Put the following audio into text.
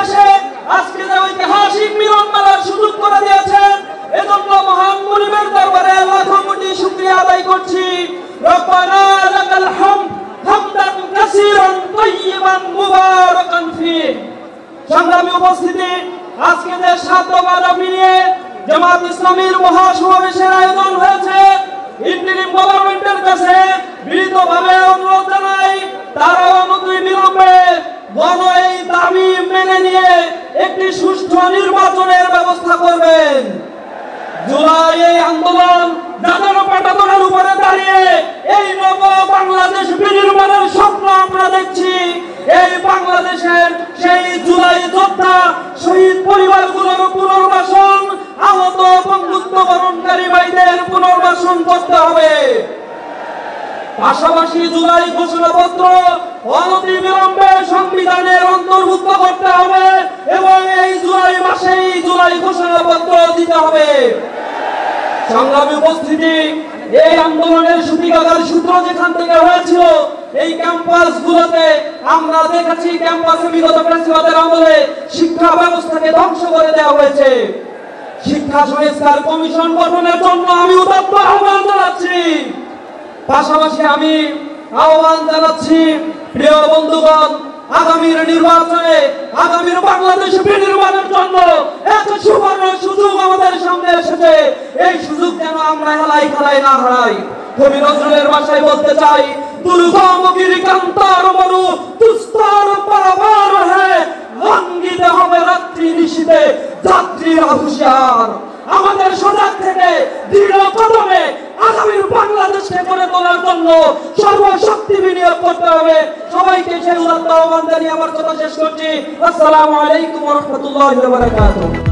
এসে আজকে যে ঐতিহাসিক মিলন মেলার সুযোগ করে দিয়েছেন, এজন্য মহান মুনিবের দরবারে লাখো কোটি শুকরিয়া আদায় করছি। রব্বানা লাকাল হামদ হামদান কাসীরান তাইয়িবান মুবারাকান ফীহ। সংগ্রামী উপস্থিতি, আজকে যে 7 দফা দাবি নিয়ে জামাত ইসলামীর মহাসমাবেশের আয়োজন হয়েছে, ইন্টারিম গভর্নমেন্টের কাছে বিনীতভাবে অনুরোধ জানাই, তারা অনতিবিলম্বে গণ এই দাবি মেনে নিয়ে একটি সুষ্ঠু নির্বাচনের ব্যবস্থা করবেন। জুলাই এই আন্দোলন যাদের পাটাতনের উপরে দাঁড়িয়ে এই নব বাংলাদেশ বিনির্মাণের স্বপ্ন আমরা দেখছি, এই বাংলাদেশের সেই জুলাই যোদ্ধা শহীদ পরিবারগুলোর পুনর্বাসন, আহত বন্ধুত্ব বরণকারী ভাইদের পুনর্বাসন করতে হবে। পাশাপাশি জুলাই ঘোষণাপত্র অনতিবিলম্বে সংবিধানের অন্তর্ভুক্ত করতে হবে এবং এই জুলাই মাসেই জুলাই ঘোষণাপত্র দিতে হবে। সংগ্রামী উপস্থিতি, এই আন্দোলনের সূতিকাগার সূত্র যেখান থেকে হয়েছিল, এই ক্যাম্পাস গুলোতে আমরা দেখেছি ক্যাম্পাসে বিগত প্রেসিডেন্টের আমলে শিক্ষা ব্যবস্থাকে ধ্বংস করে দেওয়া হয়েছে। শিক্ষা সংস্কার কমিশন গঠনের জন্য আমি উদাত্ত আহ্বান জানাচ্ছি। পাশাপাশি আমি আহ্বান জানাচ্ছি, প্রিয় বন্ধুগণ, আগামীর নির্বাচনে আগামীর বাংলাদেশ বিনির্মাণের জন্য এক সুবর্ণ সুযোগ আমাদের সামনে এসেছে। এই সুযোগ যেন আমরা হেলাই খেলায় না হারাই। কবি নজরুলের ভাষায় বলতে চাই, দুর্গম গিরিকান্তার মরু তুস্তর পারাবার হ্যায়, লঙ্ঘিতে হবে রাত্রি নিশীথে যাত্রীর হুঁশিয়ার। আমাদের সজাগ থেকে দৃঢ় কদমে আগামীর বাংলাদেশকে গড়ে তোলার জন্য সর্বশক্তি বিনিয়োগ করতে হবে। সবাইকে সেই উদাত্ত আহ্বান জানিয়ে আমার কথা শেষ করছি। আসসালামু আলাইকুম ওয়া রাহমাতুল্লাহি ওয়া বারাকাতুহু।